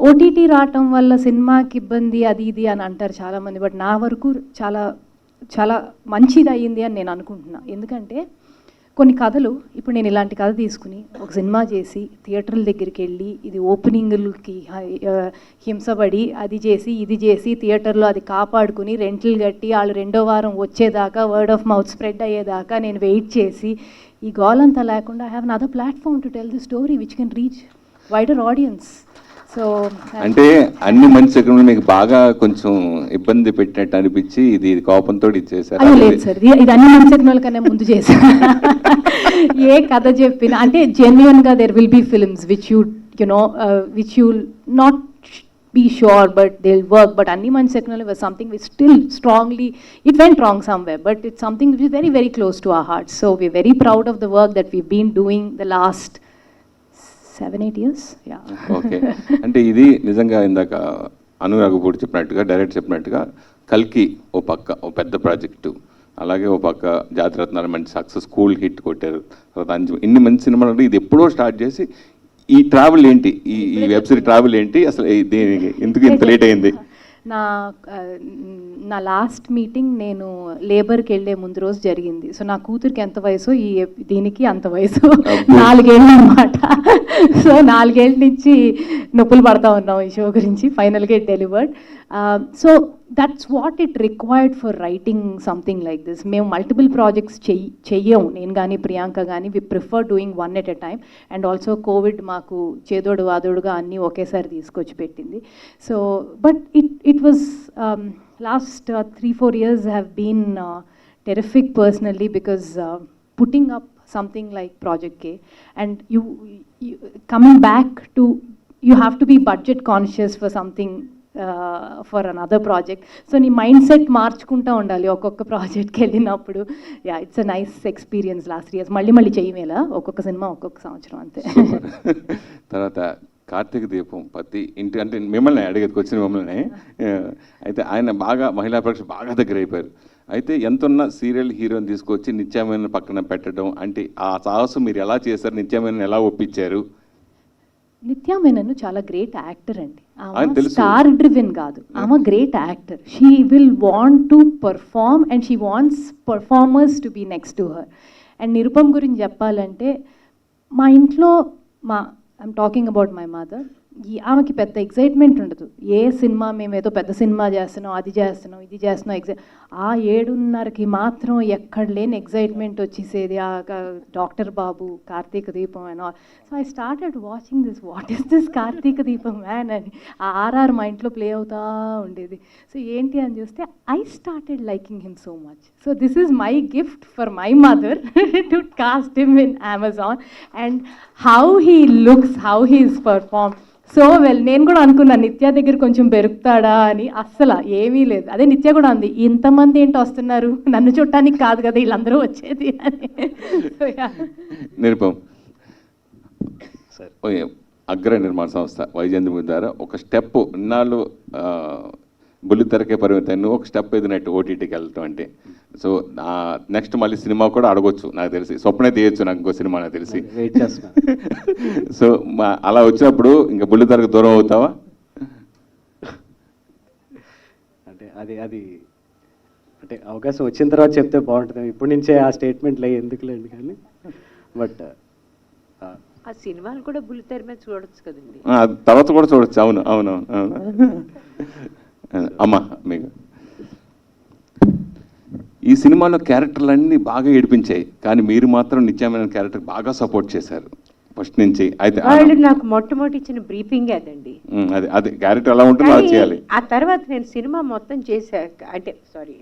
Speaker 1: OTT రావటం వల్ల సినిమాకి ఇబ్బంది అది ఇది అని అంటారు చాలామంది, బట్ నా వరకు చాలా చాలా మంచిది అయ్యింది అని నేను అనుకుంటున్నా. ఎందుకంటే కొన్ని కథలు, ఇప్పుడు నేను ఇలాంటి కథ తీసుకుని ఒక సినిమా చేసి థియేటర్ల దగ్గరికి వెళ్ళి ఇది ఓపెనింగ్లకి హింసపడి అది చేసి ఇది చేసి థియేటర్లో అది కాపాడుకుని రెంట్లు కట్టి వాళ్ళు 2వ వారం వచ్చేదాకా వర్డ్ ఆఫ్ మౌత్ స్ప్రెడ్ అయ్యేదాకా నేను వెయిట్ చేసి ఈ గోలంతా లేకుండా I have another platform to tell the story which can reach wider audience. So
Speaker 13: అంటే అన్ని మంచి సెకండ్లు మీకు బాగా కొంచెం ఇబ్బంది పెట్టినట్టు అనిపించి ఇది కోపంతో ఇచ్చేసారు?
Speaker 1: లేదు సార్, ఇది అన్ని మంచి సినిమాల కన్నా ముందు చేశాను. ఏ కథ చెప్పినా అంటే జెన్యున్గా there will be films which which you not be sure but they'll work, but Anni Man Seknal was something which still strongly, it went wrong somewhere, but it's something which is very, very close to our hearts. So we're very proud of the work that we've been doing the last 7-8 years. Yeah.
Speaker 13: Okay. అంటే ఇది నిజంగా ఇందాక అనురాగపూడి చెప్పినట్టుగా, direct చెప్పినట్టుగా కల్కి ఓ పక్క ఓ పెద్ద project, అలాగే ఓ పక్క జాతిరత్నాలు మంచి సక్సెస్, స్కూల్ హిట్ కొట్టారు. తర్వాత ఇన్ని మంచి సినిమాలు అంటే ఇది ఎప్పుడో స్టార్ట్ చేసి ఈ ట్రావెల్ ఏంటి, ఈ వెబ్ సిరీస్ ట్రావెల్ ఏంటి, అసలు దేనికి ఎందుకు ఇంత లేట్ అయింది?
Speaker 1: నా లాస్ట్ మీటింగ్ నేను లేబర్కి వెళ్ళే ముందు రోజు జరిగింది. సో నా కూతురికి ఎంత వయసు, దీనికి అంత వయసు, 4 ఏళ్ళు అనమాట. సో 4 ఏళ్ళ నుంచి నొప్పులు పడతా ఉన్నాం ఈ షో గురించి. ఫైనల్గా it delivered. So that's what it required for writing something like this. మేము మల్టిపుల్ ప్రాజెక్ట్స్ చెయ్యము, నేను కానీ ప్రియాంక కానీ. We prefer doing one at a time. And also Covid మాకు చేదోడు వాదోడుగా అన్నీ ఒకేసారి తీసుకొచ్చి పెట్టింది. So but it was last 3-4 years have been terrific personally, because putting up something like Project K and you coming back to, you have to be budget conscious for something, for another project. So నీ mind set మార్చుకుంటూ ఉండాలి ఒక్కొక్క ప్రాజెక్ట్కి వెళ్ళినప్పుడు. Yeah, it's a nice experience. Last 3 years మళ్ళీ చేయమేలా ఒక్కొక్క cinema ఒక్కొక్క సంవత్సరం అంతే.
Speaker 13: తర్వాత కార్తీక దీపం పతి ఇంటి అంటే మిమ్మల్ని అడిగేది వచ్చిన మిమ్మల్ని. అయితే ఆయన బాగా మహిళా ప్రేక్షకులు బాగా దగ్గర అయిపోయారు. అయితే ఎంతున్న సీరియల్ హీరోని తీసుకొచ్చి నిత్య మేనన్ పక్కన పెట్టడం అంటే ఆ సాహసం మీరు ఎలా చేశారు? నిత్య మేనన్ ఎలా ఒప్పించారు?
Speaker 1: నిత్య మేనన్ చాలా గ్రేట్ యాక్టర్ అండి. ఆమె స్టార్ డ్రివెన్ కాదు, ఆమె great actor. She will want to perform and she wants performers to be next to her. And Nirupam గురించి చెప్పాలంటే మా ఇంట్లో I'm talking about my mother, ఆమెకి పెద్ద ఎగ్జైట్మెంట్ ఉండదు. ఏ సినిమా మేము ఏదో పెద్ద సినిమా చేస్తున్నాం, అది చేస్తున్నాం, ఇది చేస్తున్నాం, ఆ 7:30కి మాత్రం ఎక్కడ లేని ఎగ్జైట్మెంట్ వచ్చేసేది. ఆ doctor Babu, Karthika Deepam and all. So I started watching this, what is this Karthika Deepam man అని. ఆ ఆర్ఆర్ మా ఇంట్లో ప్లే అవుతా ఉండేది. సో ఏంటి అని చూస్తే I started liking him so much. So this is my gift for my mother to cost him in Amazon. And how he looks, how he is perform so well. నేను కూడా అనుకున్నాను నిత్య దగ్గర కొంచెం పెరుగుతాడా అని. అస్సలు ఏమీ లేదు. అదే నిత్య కూడా అంది, ఇంతమంది ఏంటో వస్తున్నారు, నన్ను చూడటానికి కాదు కదా వీళ్ళందరూ వచ్చేది అని.
Speaker 13: నిరుపం అగ్ర నిర్మాణ సంస్థ వైజయంతి ద్వారా ఒక స్టెప్ ఇన్నాళ్ళు బుల్లితెరకే పరిమితం, ఒక స్టెప్ ఎదినట్టు ఓటీటీకి వెళ్ళటం అంటే. సో నెక్స్ట్ మళ్ళీ సినిమా కూడా అడగొచ్చు నాకు తెలిసి, స్వప్నే తీయచ్చు నాకు ఇంకో సినిమా నాకు తెలిసి. సో అలా వచ్చినప్పుడు ఇంకా బుల్లితెరకు దూరం అవుతావా?
Speaker 8: అంటే అది అంటే అవకాశం వచ్చిన తర్వాత చెప్తే బాగుంటుంది. ఇప్పటి నుంచే ఆ స్టేట్మెంట్లు ఎందుకులేండి కానీ. బట్
Speaker 7: ఆ సినిమాలు కూడా బుల్లితెర మీద చూడొచ్చు కదండి,
Speaker 13: తర్వాత కూడా చూడొచ్చు. అవును అవును అవును. అమ్మా మీకు ఈ సినిమాలో క్యారెక్టర్లన్నీ బాగా ఏడిపించాయి, కానీ మీరు మాత్రం నిత్య మేనన్ క్యారెక్టర్ బాగా సపోర్ట్ చేశారు ఫస్ట్ నుంచి. అయితే
Speaker 7: వాళ్ళు నాకు మొట్టమొదటి ఇచ్చిన బ్రీఫింగ్ అదండి.
Speaker 13: అదే అదే క్యారెక్టర్ ఎలా ఉంటుందో అది చేయాలి.
Speaker 7: ఆ తర్వాత నేను సినిమా మొత్తం చేశాక, అంటే సారీ,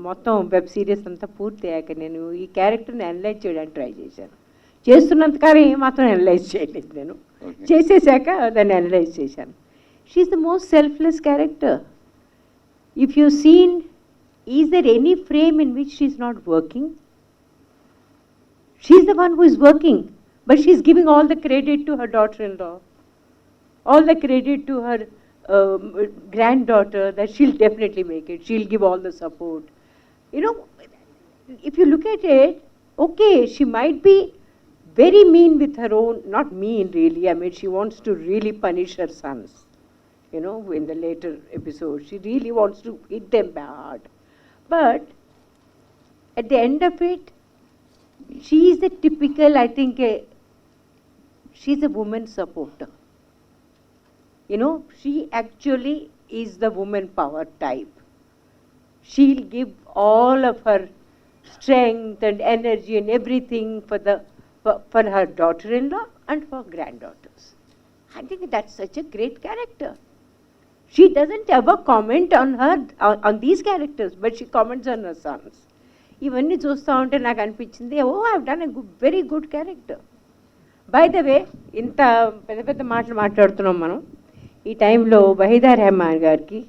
Speaker 7: మొత్తం వెబ్ సిరీస్ అంతా పూర్తి అయ్యాక నేను ఈ క్యారెక్టర్ని అనలైజ్ చేయడానికి ట్రై చేశాను. చేస్తున్నంతకాలం ఏమాత్రం అనలైజ్ చేయలేదు నేను. చేసేసాక దాన్ని అనలైజ్ చేశాను. She's the most selfless character. If you seen, is there any frame in which she's not working? She's the one who is working. But she's giving all the credit to her daughter-in-law, all the credit to her granddaughter, that she'll definitely make it, she'll give all the support. You know, if you look at it, okay, she might be very mean with her own, not mean really, I mean, she wants to really punish her sons, you know, in the later episode. She really wants to hit them hard. But at the end of it, she is a typical, I think, she's a woman supporter. You know, she actually is the woman power type. She'll give all of her strength and energy and everything for her daughter-in-law and for granddaughters. I think that's such a great character. She doesn't ever comment on these characters, but she comments on her sons. ఇవన్నీ చూస్తూ ఉంటే నాకు అనిపించింది, oh I done a very good character. By the way, ఇంత పెద్ద పెద్ద మాటలు మాట్లాడుతున్నాం మనం. ఈ టైంలో వహీదా రెహమాన్ గారికి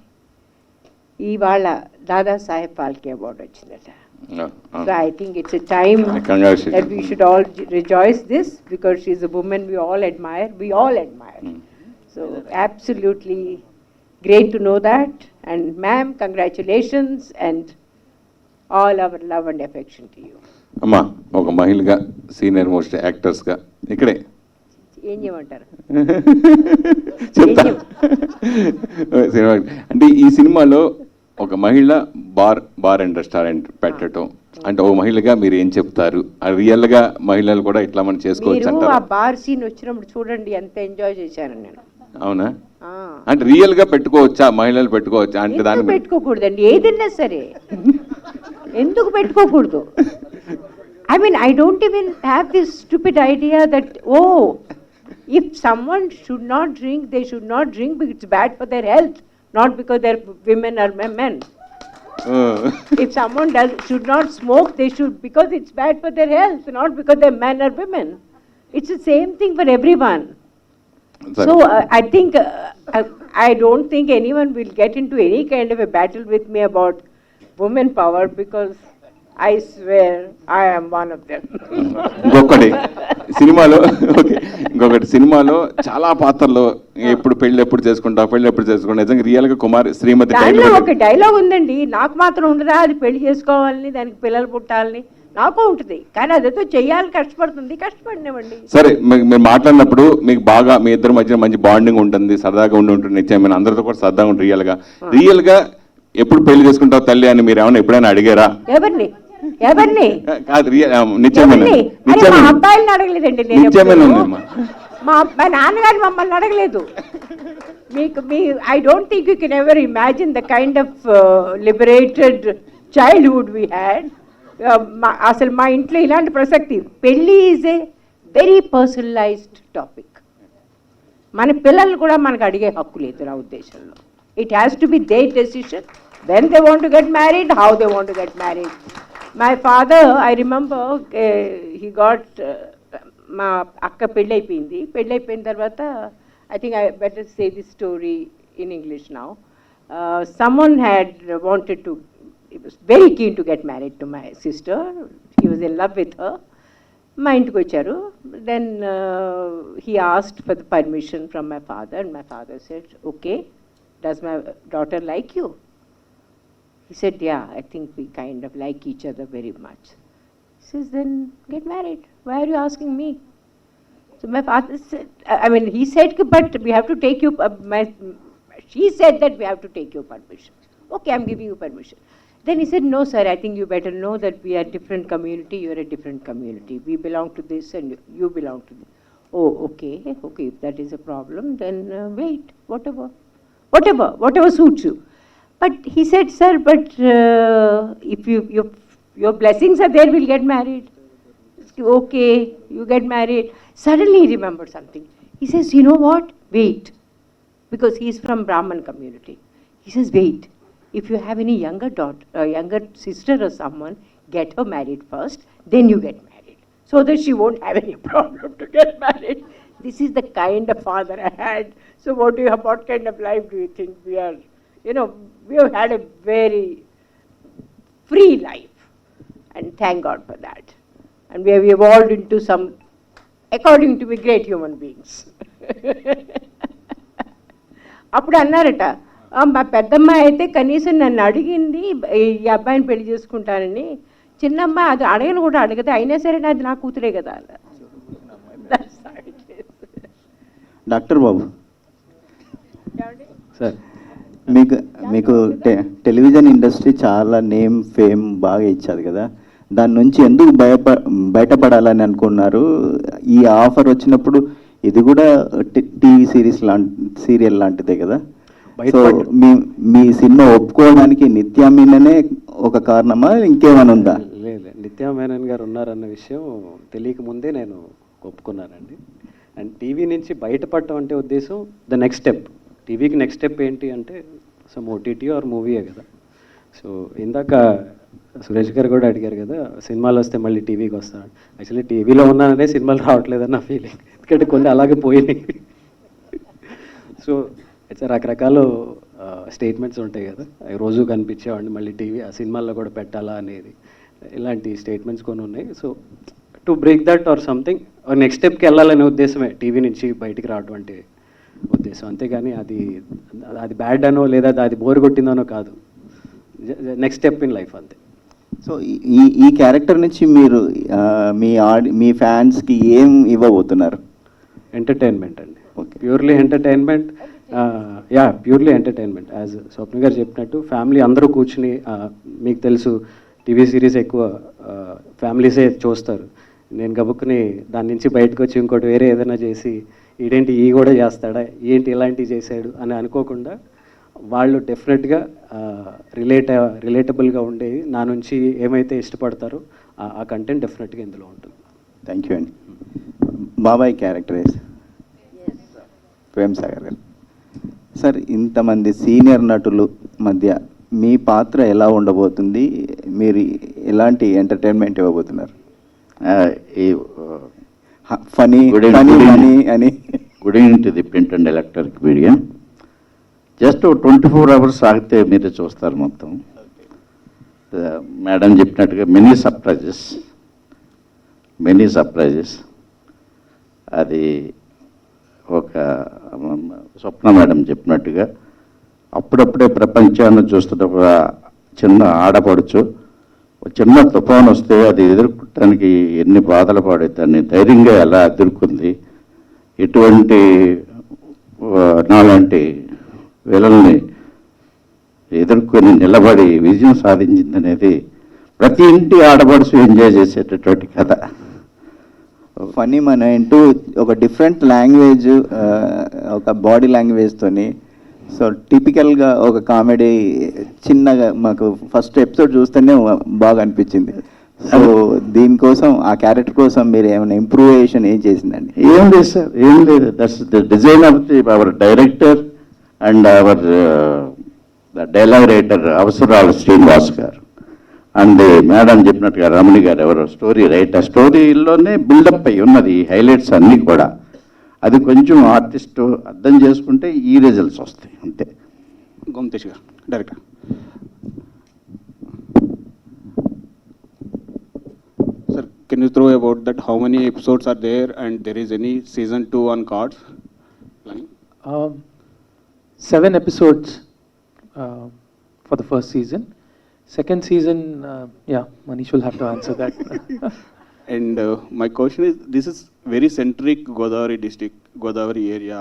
Speaker 7: ఇవాళ దాదాసాహెబ్ ఫాల్కే అవార్డు వచ్చిందట. So I think it's a time that we should all rejoice this, because she is a women we all admire. So absolutely great to know that. And ma'am, congratulations and all our love and affection to you.
Speaker 13: అమ్మా, ఒక మహిళగా, senior most యాక్టర్స్గా ఇక్కడే
Speaker 7: ఏం చేయమంటారు?
Speaker 13: Cinema అంటే ఈ సినిమాలో ఒక మహిళ బార్ అండ్ రెస్టారెంట్ పెట్టడం అంటే ఒక మహిళగా మీరు ఏం చెప్తారు? రియల్గా మహిళలు కూడా ఇట్లా మనం చేసుకోవచ్చు అంటారు?
Speaker 7: ఆ బార్ సీన్ వచ్చినప్పుడు చూడండి ఎంత ఎంజాయ్ చేశాను నేను.
Speaker 13: అవునా? అంటే రియల్ గా పెట్టుకోవచ్చా, మహిళలు పెట్టుకోవచ్చా? అంటే దాన్ని
Speaker 7: పెట్టుకోకూడదండి, ఏదైనా సరే ఎందుకు పెట్టుకోకూడదు? I mean, I don't even have this stupid idea that, oh, if someone should not drink, they should not drink because it's bad for their health, not because they're women or men. If someone should not smoke, they should because it's bad for their health, not because they're men or women. It's the same thing for everyone. So I think, I don't think anyone will get into any kind of a battle with me about women power, because I swear I am one of them.
Speaker 13: ఇంకొకటి సినిమాలో చాలా పాత్రలు ఎప్పుడు చేసుకుంటా నిజంగా real గా కుమారి శ్రీమతి
Speaker 7: ఒక dialogue ఉందండి, నాకు మాత్రం ఉండదా అది పెళ్లి చేసుకోవాలని, దానికి పిల్లలు పుట్టాలని? నాకు ఉంటుంది, కానీ అదేదో చెయ్యాలి, కష్టపడినవ్వండి.
Speaker 13: సరే, మీరు మాట్లాడినప్పుడు మీకు బాగా మీ ఇద్దరి మధ్య మంచి బాండింగ్ ఉంటుంది, సరదాగా ఉంటుంది, నిత్యమైన అందరితో కూడా సరదాగా ఉంటుంది. రియల్ గా ఎప్పుడు పెళ్లి చేసుకుంటావు తల్లి అని మీరు ఏమైనా ఎప్పుడైనా అడిగారా?
Speaker 7: ఎవరిని?
Speaker 13: అబ్బాయిలను
Speaker 7: అడగలేదండి, మా నాన్నగారు మమ్మల్ని అడగలేదు. I don't think you can ever imagine the kind of liberated childhood we had. అసలు మా ఇంట్లో ఇలాంటి ప్రసక్తి, పెళ్ళి is a very personalised topic. మన పిల్లల్ని కూడా మనకు అడిగే హక్కు లేదు నా ఉద్దేశంలో. It has to be their decision when they want to get married, how they want to get married. My father, I remember, he got, మా అక్క పెళ్ళైపోయిన తర్వాత, I think I better say this story in English now. Someone had wanted to, he was very keen to get married to my sister. He was in love with her. మా ఇంటికి వచ్చారు. Then he asked for the permission from my father, and my father said, okay, does my daughter like you? He said, yeah, I think we kind of like each other very much. He says, then get married. Why are you asking me? So my father said, I mean, he said, but we have to take you, she said that we have to take your permission. Okay, I'm giving you permission. Then he said, no, sir, I think you better know that we are a different community, you are a different community. We belong to this and you belong to this. Oh, okay, if that is a problem, then wait, whatever suits you. But he said, sir, but if your your blessings are there, we'll get married. Okay, you get married. Suddenly he remembered something. He says, you know what? Wait. Because he's from Brahman community. He says, wait. If you have any younger daughter, younger sister or someone, get her married first, then you get married. So that she won't have any problem to get married. This is the kind of father I had. So what kind of life do you think we are? You know, we have had a very free life. And thank God for that. And we have evolved into some, according to me, great human beings. అప్పుడు అన్నారట, మా పెద్దమ్మాయి అయితే కనీసం నన్ను అడిగింది ఈ అబ్బాయిని పెళ్లి చేసుకుంటానని. చిన్నమ్మాయి అది అడగను కూడా అడగదు, అయినా సరే అది నా కూతురే కదా.
Speaker 14: డాక్టర్ బాబు
Speaker 8: సార్,
Speaker 14: మీకు టెలివిజన్ ఇండస్ట్రీ చాలా నేమ్ ఫేమ్ బాగా ఇచ్చారు కదా, దాని నుంచి ఎందుకు బయటపడాలని అనుకున్నారు? ఈ ఆఫర్ వచ్చినప్పుడు ఇది కూడా టీవీ సీరియల్ లాంటిదే కదా, సో మీ సినిమా ఒప్పుకోవడానికి నిత్యా మీననే ఒక కారణమా, ఇంకేమైనా ఉందా?
Speaker 8: లేదు, నిత్యా మేనన్ గారు ఉన్నారన్న విషయం తెలియక ముందే నేను ఒప్పుకున్నానండి. అండ్ టీవీ నుంచి బయటపడటం అంటే ఉద్దేశం ద నెక్స్ట్ స్టెప్. టీవీకి నెక్స్ట్ స్టెప్ ఏంటి అంటే సమ్ ఓటీటీ ఆర్ మూవీయే కదా. సో ఇందాక సురేష్ గారు కూడా అడిగారు కదా, సినిమాలు వస్తే మళ్ళీ టీవీకి వస్తాను. యాక్చువల్లీ టీవీలో ఉన్నాననే సినిమాలు రావట్లేదని నా ఫీలింగ్, ఎందుకంటే కొన్ని అలాగే పోయినాయి. సో ఇట్స్ రకరకాల స్టేట్మెంట్స్ ఉంటాయి కదా, అవి రోజు కనిపించేవాడిని, మళ్ళీ టీవీ ఆ సినిమాల్లో కూడా పెట్టాలా అనేది, ఇలాంటి స్టేట్మెంట్స్ కొన్ని ఉన్నాయి. So to break that or something next స్టెప్కి వెళ్ళాలనే ఉద్దేశమే టీవీ నుంచి బయటికి రావడం అంటే ఉద్దేశం. అంతేగాని అది బ్యాడ్ అనో లేదా అది బోర్ కొట్టిందనో కాదు, నెక్స్ట్ స్టెప్ ఇన్ లైఫ్ అంతే.
Speaker 14: సో ఈ క్యారెక్టర్ నుంచి మీరు మీ ఫ్యాన్స్కి ఏం ఇవ్వబోతున్నారు?
Speaker 8: ఎంటర్టైన్మెంట్ అండి, purely entertainment. Purely entertainment. As Swapna గారు చెప్పినట్టు ఫ్యామిలీ అందరూ కూర్చుని, మీకు తెలుసు టీవీ సిరీస్ ఎక్కువ ఫ్యామిలీసే చూస్తారు. నేను గబుక్కుని దాని నుంచి బయటకు వచ్చి ఇంకోటి వేరే ఏదైనా చేసి ఇదేంటి ఈ కూడా చేస్తాడా, ఏంటి ఇలాంటివి చేశాడు అని అనుకోకుండా వాళ్ళు డెఫినెట్గా రిలేటబుల్గా ఉండేవి నా నుంచి ఏమైతే ఇష్టపడతారో ఆ కంటెంట్ డెఫినెట్గా ఇందులో ఉంటుంది.
Speaker 14: థ్యాంక్ యూ అండి. బాబాయ్ క్యారెక్టరైజ్ ప్రేమ్ సాగర్ గారు. సార్, ఇంతమంది సీనియర్ నటులు మధ్య మీ పాత్ర ఎలా ఉండబోతుంది? మీరు ఎలాంటి ఎంటర్టైన్మెంట్ ఇవ్వబోతున్నారు? ఫనీ అని.
Speaker 15: Good evening to the print and electronic media. Just 24 hours ఆగితే మీరే చూస్తారు మొత్తం. మేడం చెప్పినట్టుగా మెనీ సర్ప్రైజెస్. అది ఒక స్వప్న మేడం చెప్పినట్టుగా అప్పుడప్పుడే ప్రపంచాన్ని చూస్తున్నప్పుడు చిన్న ఆడపడుచు చిన్న తుఫాను వస్తే అది ఎదుర్కోవటానికి ఎన్ని బాధలు పడే దాన్ని ధైర్యంగా ఎలా ఎదుర్కొంది, ఇటువంటి నాలాంటి వీళ్ళని ఎదుర్కొని నిలబడి విజయం సాధించింది అనేది ప్రతి ఇంటి ఆడపడుచు ఎంజాయ్ చేసేటటువంటి కథ.
Speaker 14: ఫనీ మన ఇంటూ ఒక డిఫరెంట్ లాంగ్వేజ్, ఒక బాడీ లాంగ్వేజ్తోని, సో టిపికల్గా ఒక కామెడీ చిన్నగా మాకు ఫస్ట్ ఎపిసోడ్ చూస్తేనే బాగా అనిపించింది. సో దీనికోసం ఆ క్యారెక్టర్ కోసం మీరు ఏమైనా ఇంప్రూవేషన్ ఏం చేసిందండి?
Speaker 15: ఏం లేదు సార్, ఏం లేదు. That's the design of the hour director and hour dialogue writer అవసరాలు శ్రీనివాస్ గారు అండ్ మేడం చెప్పినట్టుగా రమణి గారు ఎవరు స్టోరీ రైటర్. స్టోరీలోనే బిల్డప్ అయి ఉన్నది హైలైట్స్ అన్నీ కూడా. అది కొంచెం ఆర్టిస్ట్ అర్థం చేసుకుంటే ఈ రిజల్ట్స్ వస్తాయి అంతే.
Speaker 16: గోమతేష్ గారు director. Sir, can you throw about that how many episodes are there and there is any season 2 on cards?
Speaker 5: 7 episodes for the first season. Second season, Manish will have to answer that.
Speaker 16: And my question is, this is very centric Godavari district, Godavari area,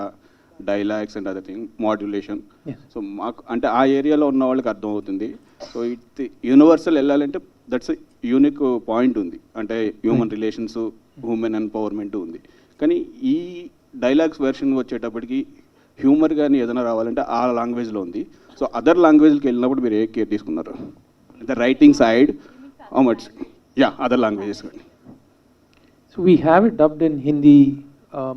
Speaker 16: dialects and other thing, modulation.
Speaker 5: Yes.
Speaker 16: So మాకు అంటే ఆ ఏరియాలో ఉన్న వాళ్ళకి అర్థమవుతుంది. So it universal వెళ్ళాలంటే that's unique point ఉంది, అంటే హ్యూమన్ రిలేషన్స్, ఉమెన్ ఎంపవర్మెంట్ ఉంది. కానీ ఈ డైలాగ్స్ వెర్షన్ వచ్చేటప్పటికి హ్యూమర్ కానీ ఏదైనా రావాలంటే ఆ లాంగ్వేజ్లో ఉంది. సో అదర్ లాంగ్వేజ్కి వెళ్ళినప్పుడు మీరు ఏ కేర్ తీసుకున్నారు? The writing side how much? Yeah, other languages.
Speaker 17: So we have it dubbed in Hindi,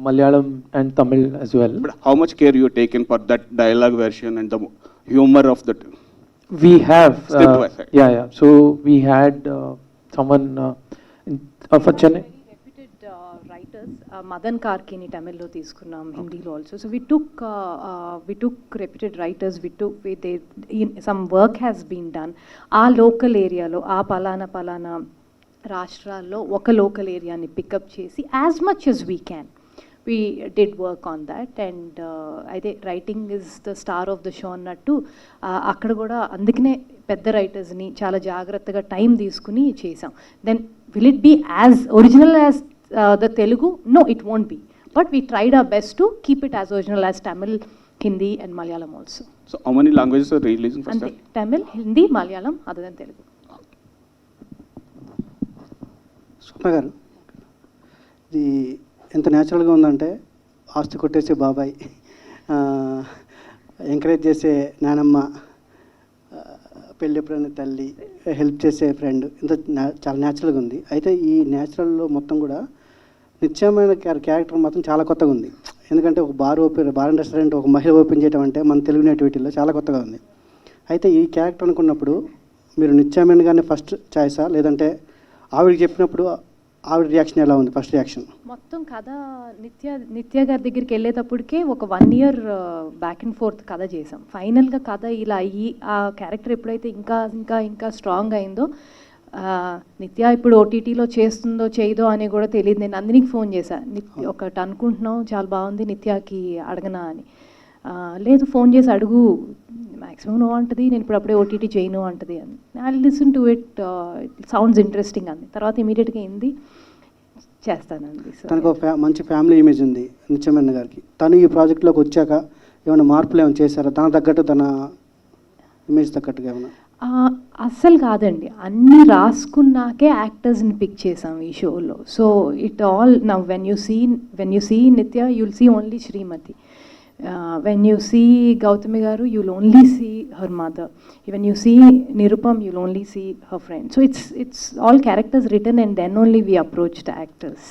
Speaker 17: Malayalam and Tamil as well.
Speaker 16: But how much care you taken for that dialogue version and the humor of that?
Speaker 17: We have,
Speaker 16: Script-wise, right?
Speaker 17: yeah. So we had someone for Chennai.
Speaker 1: Writers, Madan Karkini Tamil lo తీసుకున్నాం, హిందీలో also. So we took reputed writers, some work has been done. ఆ local ఏరియాలో ఆ పలానా రాష్ట్రాల్లో ఒక local ఏరియాని pickup చేసి as much as we can. We did work on that, and అయితే writing is the star of the show అన్నట్టు అక్కడ కూడా అందుకనే పెద్ద రైటర్స్ని చాలా జాగ్రత్తగా టైం తీసుకుని చేసాం. Then will it be as original as the Telugu? No, it won't be. But we tried our best to keep it as original as Tamil, Hindi and Malayalam also.
Speaker 16: So how many languages are releasing first time?
Speaker 1: Tamil, Hindi, Malayalam, other than Telugu.
Speaker 18: స్వప్న గారు, ఇది ఎంత న్యాచురల్గా ఉందంటే ఆస్తి కొట్టేసే బాబాయ్, encourage చేసే నానమ్మ, పెళ్ళి ఎప్పుడైనా తల్లి, హెల్ప్ చేసే ఫ్రెండ్, ఇంత చాలా న్యాచురల్గా ఉంది. అయితే ఈ న్యాచురల్లో మొత్తం కూడా నిత్యమైన క్యారెక్టర్ మాత్రం చాలా కొత్తగా ఉంది. ఎందుకంటే ఒక బార్ అండ్ రెస్టారెంట్ ఒక మహిళ ఓపెన్ చేయడం అంటే మన తెలుగు నేటివిటీలో చాలా కొత్తగా ఉంది. అయితే ఈ క్యారెక్టర్ అనుకున్నప్పుడు మీరు నిత్యమైన గానే ఫస్ట్ చాయిసా, లేదంటే ఆవిడకి చెప్పినప్పుడు ఆవిడ రియాక్షన్ ఎలా ఉంది? ఫస్ట్ రియాక్షన్
Speaker 1: మొత్తం కథ నిత్య గారి దగ్గరికి వెళ్ళేటప్పటికే ఒక 1 year బ్యాక్ అండ్ ఫోర్త్ కథ చేసాం. ఫైనల్గా కథ ఇలా అయ్యి ఆ క్యారెక్టర్ ఎప్పుడైతే ఇంకా స్ట్రాంగ్ అయిందో, నిత్య ఇప్పుడు ఓటీటీలో చేస్తుందో చేయదో అని కూడా తెలియదు. నేను అందరికి ఫోన్ చేశాను, ఒకటి అనుకుంటున్నావు చాలా బాగుంది నిత్యకి అడగనా అని. లేదు, ఫోన్ చేసి అడుగు, మ్యాక్సిమం నో అంటది, నేను ఇప్పుడు అప్పుడే ఓటీటీ చేయను అంటది అని. I listen to it, sounds interesting అంది. తర్వాత ఇమీడియట్గా ఏంది చేస్తానండి.
Speaker 18: తనకు ఒక మంచి ఫ్యామిలీ ఇమేజ్ ఉంది నిత్యమైన గారికి. తను ఈ ప్రాజెక్ట్లోకి వచ్చాక ఏమైనా మార్పులు ఏమైనా చేశారా? తన తగ్గట్టు, తన ఇమేజ్ తగ్గట్టుగా ఏమైనా?
Speaker 1: అస్సలు కాదండి, అన్నీ రాసుకున్నాకే యాక్టర్స్ని పిక్ చేసాం ఈ షోలో. So it all now when you see Nithya, you'll see only Srimathi. When you see Gautami garu, you'll only see her mother. When you see Nirupam, you'll only see her friend. So it's all characters written, and then only we approached actors.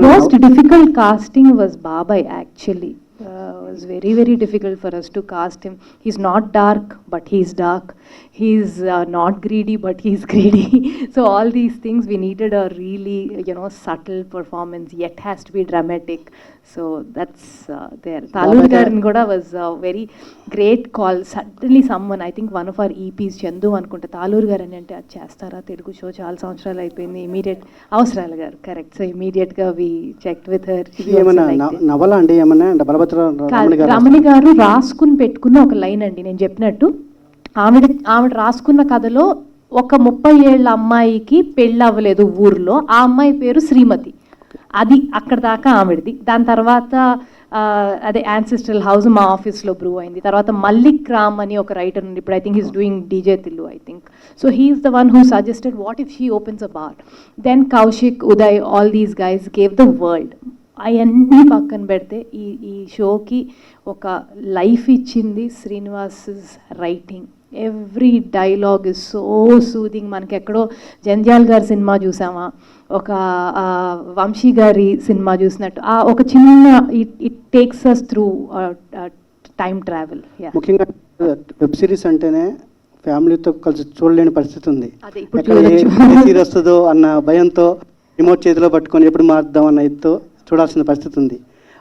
Speaker 1: Most difficult casting was Babai actually. It was very, very difficult for us to cast him. He's not dark, but he's dark. He's not greedy, but he's greedy. So all these things, we needed a really, subtle performance, yet has to be dramatic. So that's there. Talur Garan Goda was a very great call. Suddenly someone, I think one of our EPs, Chandu anukunta, Talur Garan ante adi chestara Telugu show chaala samvatsaralu ayipindi, immediate avasaralu garu, correct. So immediate ga we checked with her.
Speaker 18: నవల అండి ఏమన్నా అంటే
Speaker 1: రమణి గారు రాసుకుని పెట్టుకున్న ఒక line అండి. నేను చెప్పినట్టు ఆవిడ రాసుకున్న కథలో ఒక 30 ఏళ్ల అమ్మాయికి పెళ్ళి అవ్వలేదు ఊర్లో, ఆ అమ్మాయి పేరు శ్రీమతి. అది అక్కడ దాకా ఆవిడది. దాని తర్వాత అదే యాన్సిస్ట్రల్ హౌస్ మా ఆఫీస్లో బ్రూ అయింది. తర్వాత మల్లిక్ రామ్ అని ఒక రైటర్ ఉంది, ఇప్పుడు I think he's doing DJ Tillu I think. So he's the one who suggested what if she opens a bar. Then Kaushik, Uday, all these guys gave the world. అవన్నీ పక్కన పెడితే ఈ షోకి ఒక లైఫ్ ఇచ్చింది Srinivas writing. Every dialogue is so soothing. మనకి ఎక్కడో జంధ్యాల్ గారి సినిమా చూసామా, ఒక వంశీ గారి సినిమా చూసినట్టు ఒక చిన్న it takes us through time travel.
Speaker 18: ముఖ్యంగా వెబ్ సిరీస్ అంటేనే ఫ్యామిలీతో కలిసి చూడలేని పరిస్థితి ఉంది. సీరియస్ వస్తుందో అన్న భయంతో రిమోట్ చేతిలో పట్టుకొని ఎప్పుడు మారుద్దాం అన్న ఇదితో చూడాల్సిన పరిస్థితి ఉంది.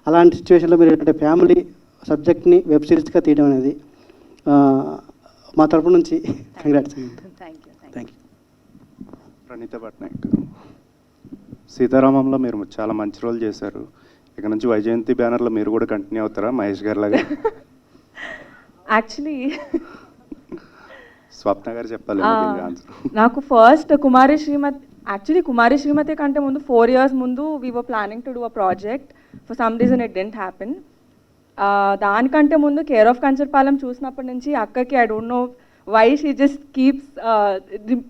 Speaker 18: అలాంటి సిచ్యువేషన్లో మీరు ఏంటంటే ఫ్యామిలీ సబ్జెక్ట్ని వెబ్ సిరీస్గా తీయడం అనేది మా తరపు నుంచి congrats. Thank you.
Speaker 19: Praneetha Patnaik, సీతారామంలో మీరు చాలా మంచి రోల్ చేశారు. ఇక నుంచి వైజయంతి బ్యానర్లో మీరు కూడా కంటిన్యూ అవుతారా మహేష్ గారి లాగా?
Speaker 20: యాక్చువల్లీ
Speaker 19: స్వప్న గారు చెప్పాలి
Speaker 20: నాకు ఫస్ట్ కుమారి శ్రీమతి కంటే ముందు 4 years ముందు we were planning to do a project. For some reason it didn't happen. దానికంటే ముందు కేర్ ఆఫ్ కంచర్పాలెం చూసినప్పటి నుంచి అక్కకి I don't know why she just keeps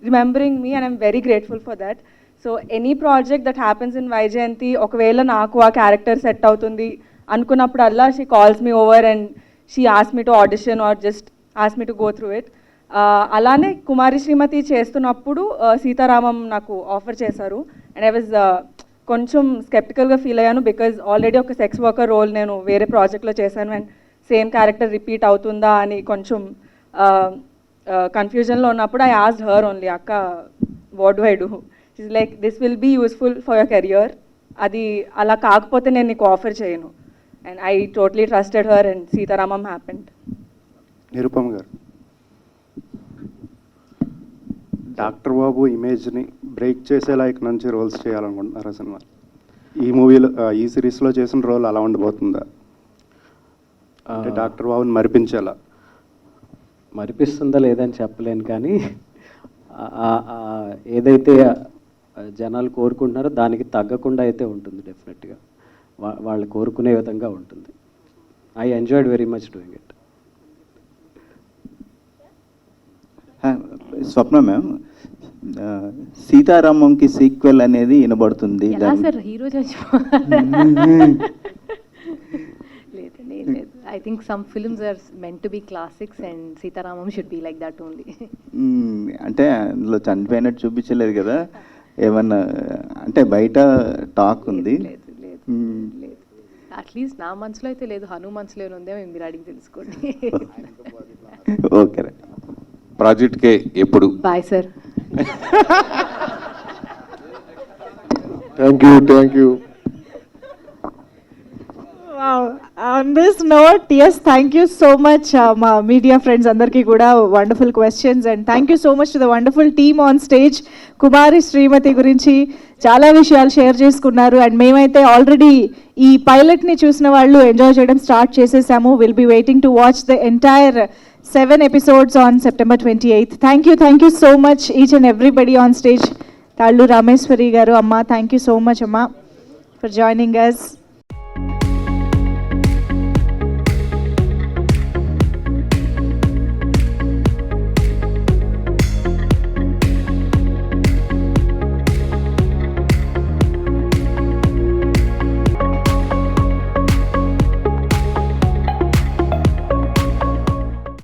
Speaker 20: remembering me and I'm very grateful for that. So any project that happens in Vyjayanthi, ఒకవేళ నాకు ఆ character set అవుతుంది అనుకున్నప్పుడల్లా she calls me over and she ask me to audition or just ask me to go through it. అలానే కుమారి శ్రీమతి చేస్తున్నప్పుడు సీతారామం నాకు offer చేశారు. And I was కొంచెం స్కెప్టికల్గా ఫీల్ అయ్యాను, బికాజ్ ఆల్రెడీ ఒక సెక్స్ వర్కర్ రోల్ నేను వేరే ప్రాజెక్ట్లో చేశాను అండ్ సేమ్ క్యారెక్టర్ రిపీట్ అవుతుందా అని కొంచెం కన్ఫ్యూజన్లో ఉన్నప్పుడు ఐ ఆస్క్డ్ హర్ ఓన్లీ, అక్క what do I do? She's like, this will be useful for your career, అది అలా కాకపోతే నేను నీకు ఆఫర్ చేయను. And I totally trusted her and Sita Ramam happened.
Speaker 19: Nirupam గారు, డాక్టర్ బాబు ఇమేజ్ని బ్రేక్ చేసేలా ఇక నుంచి రోల్స్ చేయాలనుకుంటున్నారా సినిమా? ఈ మూవీలో ఈ సిరీస్లో చేసిన రోల్ అలా ఉండబోతుందా? అంటే డాక్టర్ బాబుని మరిపించేలా?
Speaker 8: మరిపిస్తుందా లేదని చెప్పలేను, కానీ ఏదైతే జనాలు కోరుకుంటున్నారో దానికి తగ్గకుండా అయితే ఉంటుంది. డెఫినెట్గా వాళ్ళు కోరుకునే విధంగా ఉంటుంది. I enjoyed very much doing it.
Speaker 14: Swapna ma'am, సీతారామంకి సీక్వెల్ అనేది వినబడుతుంది.
Speaker 1: సార్ హీరో లేదు, I think some films are meant to be classics and Sitaramam should be like that only.
Speaker 14: అంటే అందులో చనిపోయినట్టు చూపించలేదు కదా, ఏమన్నా అంటే బయట టాక్ ఉంది.
Speaker 1: అట్లీస్ట్ నా మనసులో అయితే లేదు, హను మనసులో ఉందేమో మీరు అడిగి తెలుసుకోండి.
Speaker 14: ఓకే,
Speaker 13: ప్రాజెక్ట్కే ఎప్పుడు?
Speaker 1: Bye sir.
Speaker 13: Thank you.
Speaker 21: Wow. On this note, yes, thank you so much, మా మీడియా ఫ్రెండ్స్ అందరికీ కూడా wonderful questions, and thank you so much to the wonderful team on stage. Kumari Srimathi గురించి చాలా విషయాలు షేర్ చేసుకున్నారు, అండ్ మేమైతే ఆల్రెడీ ఈ పైలట్ని చూసిన వాళ్ళు ఎంజాయ్ చేయడం స్టార్ట్ చేసేసాము. Will be waiting to watch the entire 7 episodes on September 28th. Thank you so much each and everybody on stage. Tallu Rameswari garu, amma, thank you so much, amma, for joining us.